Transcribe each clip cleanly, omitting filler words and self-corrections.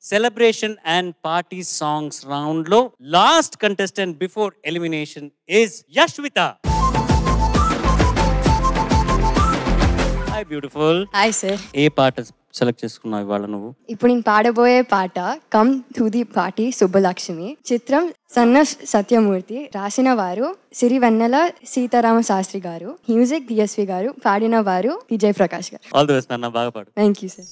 celebration and party songs round lo last contestant before elimination is Yashvita. Hi beautiful. Hi sir. ఏ పాట select చేసుకున్నావు ఇవాళ నువ్వు? ఇప్పుడు నేను పాడబోయే పాట come to the party Subbalakshmi, చిత్రం సన్న సత్యమూర్తి, రాసిన వారు సిరివెన్నెల సీతారామ శాస్త్రి గారు, మ్యూజిక్ డిఎస్వి గారు, పాడిన వారు విజయ్ ప్రకాష్ గారు. ఆల్ ది బెస్ట్ నాన్న, బాగా పాడు. Thank you sir.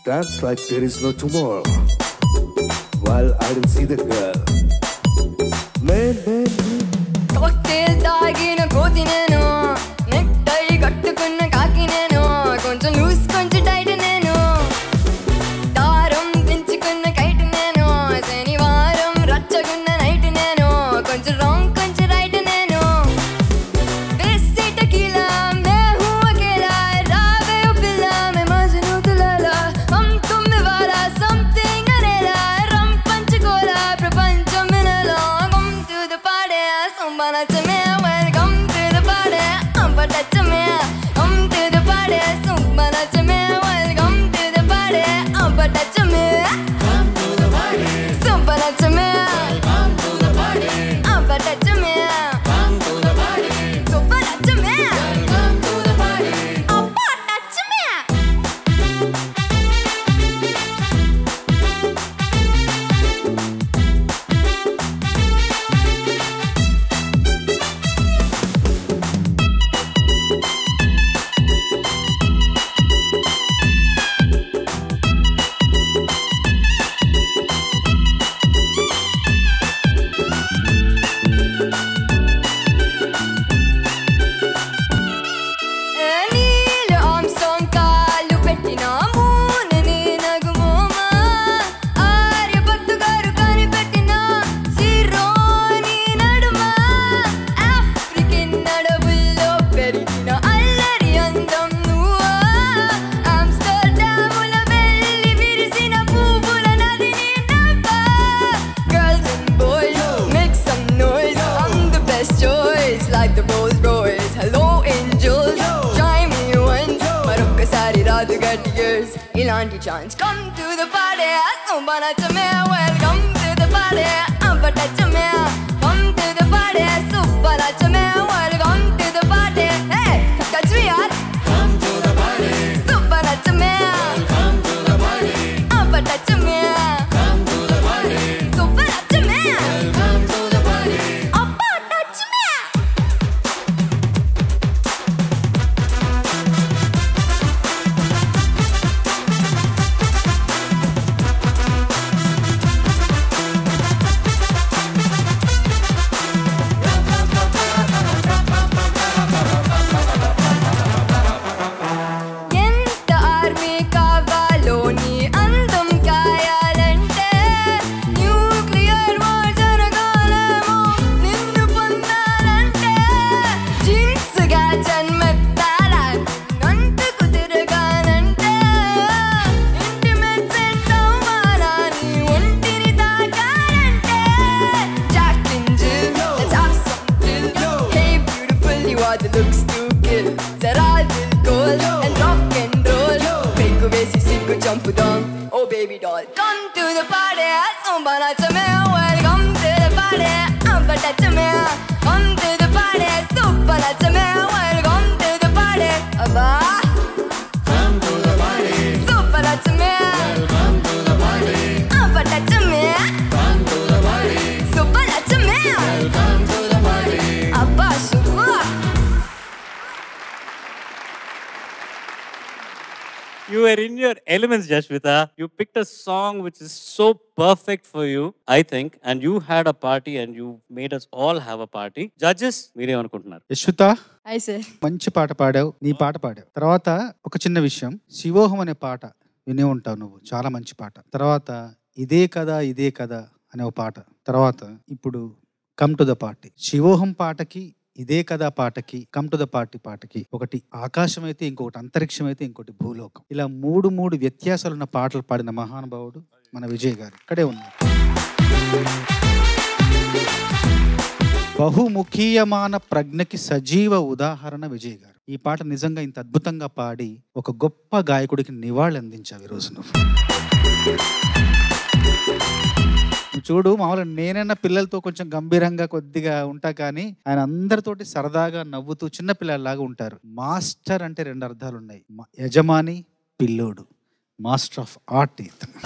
Dance like there is no tomorrow, while I didn't see the girl. Man. Cocktail తాగిన కోతి నేను, నెక్ టై కట్టుకున్న కాకి నేను, కొంచెం లూస్ కొంచెం టైట్ నేను, దారం పెంచుకున్న కైట్ నేను, శనివారం రచ్చగున్న నైట్ నేను, కొంచెం రాంగ్ కొంచెం రైట్ నేను, దేశీ టకీలా మే హూ అకేలా, రావే ఓ పిల్ల మే మజ్ను తులాలా, హమ్ తుమ్ వాలా సంథింగ్ అనేలా, రం పంచుకోలా ప్రపంచం వినలా, come to the party Subbalakshmi, welcome to the party అబ్బటచ్చమే, come to the party Subbalakshmi, welcome to the party అబ్బటచ్చమే, come to the party Subbalakshmi, welcome to the party అబ్బటచ్చమే, come to the party Subbalakshmi, welcome to the party అబ్బటచ్చమే. నీళ్ళు Armstrong కాళ్ళు పెట్టిన మూనని నగుమోమా, ఆర్యభట్టు గారు కనిపెట్టిన సిరోని నడుమ, ఆఫ్రికన్ అడవుల్లో పెరిగిన అల్లరి అందం నువ్వా, ఆమ్స్టర్డాముల వెళ్ళి విరిసిన పువ్వుల నదిని నవ్వా, girls and boys make some noise, I'm the best choice like the Rolls Royce, hello angels, try me once, మరొక్కసారి రాదు గట్టి girls ఇలాంటి chance, come to the party Subbalakshmi, welcome to the party అబ్బటచ్చమే, come to the party Subbalakshmi, welcome to the party, hey touch me yaar, come to the party Subbalakshmi, welcome to the party అబ్బటచ్చమే, come to the party Subbalakshmi, welcome to the party అబ్బటచ్చమే. ఎంత army కావాలో నీ అందం కాయాలంటే, nuclear war జరగాలేమో నిన్ను పొందాలంటే, jeans గా జన్మెత్తాలా నంటుకు తిరగాలంటే, ఇంటిమేట్ సెంట్ అవ్వాలా నీ ఒంటిని తాకాలంటే, Jack and Jill, let's have some thrill, hey beautiful you are the looks to kill, Zeral will gold and rock and roll, peg వేసి సిగ్గు చంపుదాం oh baby doll, come to the party Subbalakshmi, welcome to the party అబ్బటచ్చమే, come to the party Subbalakshmi, welcome to the party అబ్బా, come to the party Subbalakshmi, welcome to the party అబ్బటచ్చమే, come to the party Subbalakshmi, welcome to the party అబ్బా Subbu. You were in your elements, Yashvita. You picked a song which is so perfect for you, I think, and you had a party and you made us all have a party. Judges, మీరేమనుకుంటున్నారు? Yashwitha, hi sir. మంచి పాట పాడావు, నీ పాట పాడావు. తర్వాత ఒక చిన్న విషయం, శివోహం అనే పాట వినే ఉంటావు నువ్వు, చాలా మంచి పాట. తర్వాత ఇదే కదా అనే ఒక పాట. తర్వాత ఇప్పుడు కమ్ టు ద పార్టీ. శివోహం పాటకి, ఇదే కదా పాటకి, కమ్ టు ద పార్టీ పాటకి, ఒకటి ఆకాశం అయితే, ఇంకొకటి అంతరిక్షం అయితే, ఇంకోటి భూలోకం. ఇలా మూడు వ్యత్యాసాలున్న పాటలు పాడిన మహానుభావుడు మన విజయ్ గారు ఇక్కడే ఉన్నారు. బహుముఖీయమాన ప్రజ్ఞకి సజీవ ఉదాహరణ విజయ్ గారు. ఈ పాట నిజంగా ఇంత అద్భుతంగా పాడి ఒక గొప్ప గాయకుడికి నివాళి అందించావు ఈరోజు నువ్వు. చూడు, మామూలుగా నేనైనా పిల్లలతో కొంచెం గంభీరంగా కొద్దిగా ఉంటా, కానీ ఆయన అందరితోటి సరదాగా నవ్వుతూ చిన్న పిల్లల్లాగా ఉంటారు. మాస్టర్ అంటే 2 అర్థాలు ఉన్నాయి. యజమాని, పిల్లోడు. మాస్టర్ ఆఫ్ ఆర్ట్ ఇతను.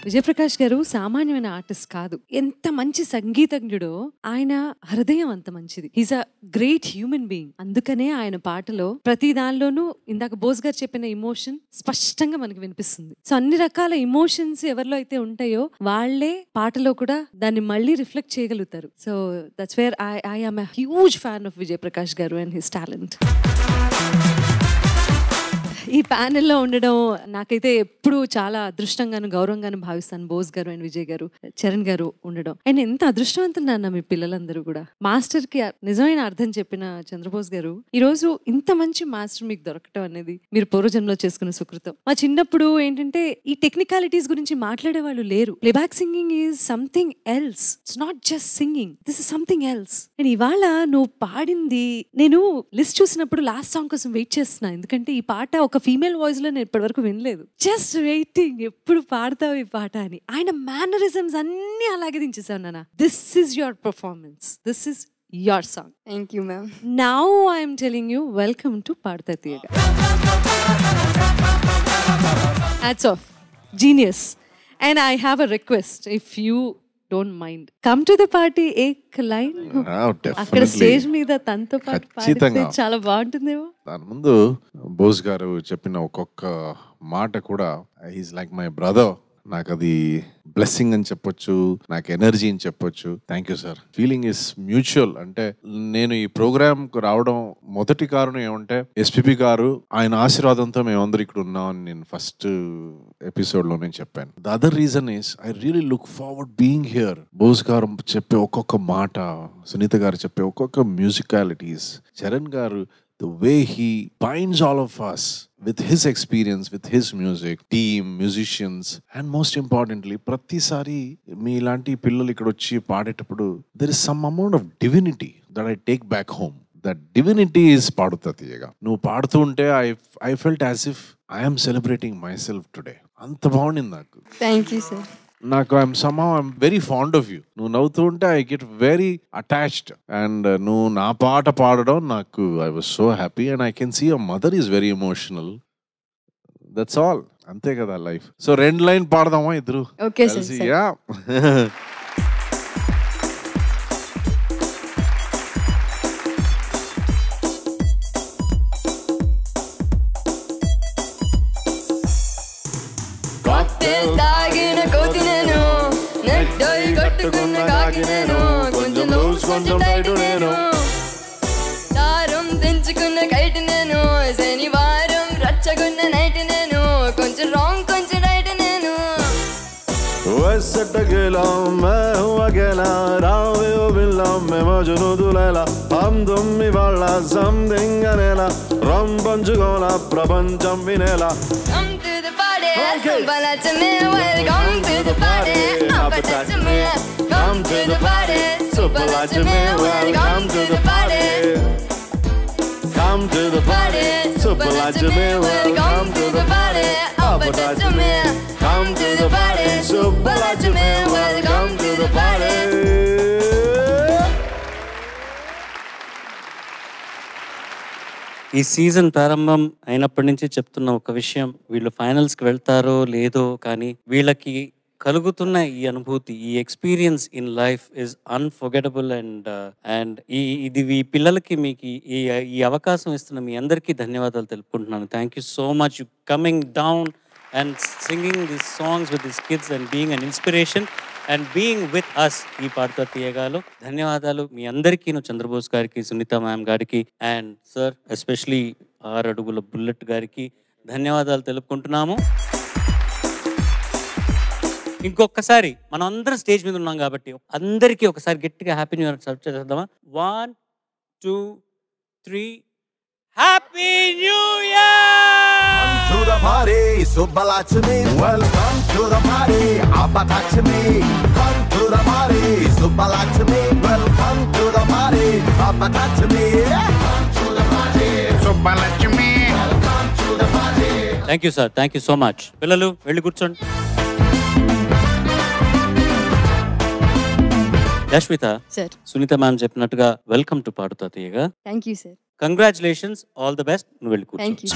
విజయప్రకాష్ గారు సామాన్యమైన ఆర్టిస్ట్ కాదు, ఎంత మంచి సంగీతజ్ఞుడో. ఆయన హృదయం అంత మంచిది. He's a great human being. అందుకనే ఆయన పాటలో ప్రతి దానిలోనూ ఇందాక బోస్ గారు చెప్పిన ఇమోషన్ స్పష్టంగా మనకి వినిపిస్తుంది. సో అన్ని రకాల ఇమోషన్స్ ఎవరిలో అయితే ఉంటాయో వాళ్ళే పాటలో కూడా దాన్ని మళ్ళీ రిఫ్లెక్ట్ చేయగలుగుతారు. So that's where I am a huge fan of Vijay Prakash గారు అండ్ హిస్ టాలెంట్. ఈ ప్యానెల్లో ఉండడం నాకైతే ఎప్పుడు చాలా అదృష్టంగాను గౌరవంగాను భావిస్తాను. బోస్ గారు అండ్ విజయ్ గారు, చరణ్ గారు ఉండడం. అండ్ ఎంత అదృష్టవంతున్నా మీ పిల్లలందరూ కూడా. మాస్టర్ కి నిజమైన అర్థం చెప్పిన చంద్రబోస్ గారు, ఈ రోజు ఇంత మంచి మాస్టర్ మీకు దొరకటం అనేది మీరు పూర్వజన్మలో చేసుకున్న సుకృతం. మా చిన్నప్పుడు ఏంటంటే ఈ టెక్నికాలిటీస్ గురించి మాట్లాడే వాళ్ళు లేరు. Playback singing is something else. It's not just singing, this is something else. And ఇవాళ నువ్వు పాడింది, నేను లిస్ట్ చూసినప్పుడు లాస్ట్ సాంగ్ కోసం వెయిట్ చేస్తున్నా, ఎందుకంటే ఈ పాట ఒక ఫీమేల్ వాయిస్ లో నేను ఇప్పటి వరకు వినలేదు. జస్ట్ వెయిటింగ్, ఎప్పుడు పాడతావు ఈ పాట అని. ఆయన మేనరిజమ్స్ అన్ని అలాగే దించేసావు నాన్న. This is your performance, this is your song. Thank you ma'am. Now I'm telling you, welcome to పాడతా తీయగా. Hats off, genius. And I have a request, if you don't mind, come to the party. ek line అక్కడ stage మీద తనతో పాటు పాడితే చాలా బాగుంటుందేమో. దాని ముందు బోస్ గారు చెప్పిన ఒక్కొక్క మాట కూడా హీస్ లైక్ మై బ్రదర్. నాకు అది బ్లెస్సింగ్ అని చెప్పొచ్చు, నాకు ఎనర్జీ అని చెప్పొచ్చు. Thank you sir. Feeling is mutual. అంటే నేను ఈ ప్రోగ్రామ్ కు రావడం మొదటి కారణం ఏమంటే ఎస్పీబీ గారు, ఆయన ఆశీర్వాదంతో మేమందరూ ఇక్కడ ఉన్నామని నేను ఫస్ట్ ఎపిసోడ్ లో నేను చెప్పాను. The other reason is I really look forward being here. Bose గారు చెప్పే ఒక్కొక్క మాట, సునీత గారు చెప్పే ఒక్కొక్క మ్యూజికాలిటీస్, చరణ్ గారు the way he binds all of us with his experience, with his music, team, musicians, and most importantly, pratisari me ilanti pillalu ikkada vachi paadetappudu there is some amount of divinity that I take back home. That divinity is paadutha tiyaga. Nu paadthu unte I felt as if I am celebrating myself today. Anta baagundi naku. Thank you sir. నాకు I'm very fond of you. నువ్వు నవ్వుతూ ఉంటే I get very attached. And నువ్వు నా పాట పాడడం నాకు I was so happy and I can see your mother is very emotional. That's all. అంతే కదా లైఫ్. సో 2 లైన్ పాడదామా ఇద్దరు? Okay sir. యా. కాక్టైల్ తాగిన కోతి నేను, నెట్టై కట్టుకున్న కాకి నేను, కొంచెం లూజ్ కొంచెం టైట్ నేను, దారం తెంచుకున్న కైట్ నేను, శనివారం రచ్చగున్న నైట్ నేను, కొంచెం రాంగ్ కొంచెం రైట్ నేను. वैसे गेला मैं हुआ गेला रावे ओ बिल्ला मैं मजनू दुलेला हम तुम इवाళ something అనేలా రం పంచుకోలా ప్రపంచం వినేలా. Come to the party, Subbalakshmi, welcome to the party, Appalakshmi. Come to the party, Subbalakshmi, welcome to the party. Come to the party, Subbalakshmi, welcome to the party, Appalakshmi. Come to the party, Subbalakshmi, welcome to the party. ఈ season ప్రారంభం అయినప్పటి నుంచి చెప్తున్న ఒక విషయం, వీళ్ళు ఫైనల్స్కి వెళ్తారో లేదో కానీ వీళ్ళకి కలుగుతున్న ఈ అనుభూతి, ఈ experience in life is unforgettable. And ఇది ఈ పిల్లలకి మీకు ఈ అవకాశం ఇస్తున్న మీ అందరికీ ధన్యవాదాలు తెలుపుకుంటున్నాను. Thank you so much you coming down and singing these songs with these kids and being an inspiration and being with us ఈ పాడతా తీయగాలో. ధన్యవాదాలు మీ అందరికీ, చంద్రబోస్ గారికి, సునీత మ్యామ్ గారికి అండ్ సార్ ఎస్పెషలీ 6 అడుగుల బుల్లెట్ గారికి ధన్యవాదాలు తెలుపుకుంటున్నాము. ఇంకొకసారి మనం అందరం స్టేజ్ మీద ఉన్నాం కాబట్టి అందరికీ ఒకసారి గట్టిగా హ్యాపీ న్యూ ఇయర్ సర్వ్ చేద్దామా? 1 2 3 happy new year to the party, Subbalaxmi. Welcome to the party, Abbatachmi. Come to the party. party. Super Lakshmi, welcome to the party. Papa Lakshmi, come to the party. Super Lakshmi, welcome to the party. Thank you sir, thank you so much. పిల్లలు వెళ్ళి కూర్చోండి. Yashwitha, sir Sunitha ma'am చెప్పినట్టుగా welcome to పాడుతా తీయగా. Thank you sir congratulations, all the best. నువ్వు వెళ్ళి కూర్చో. Thank you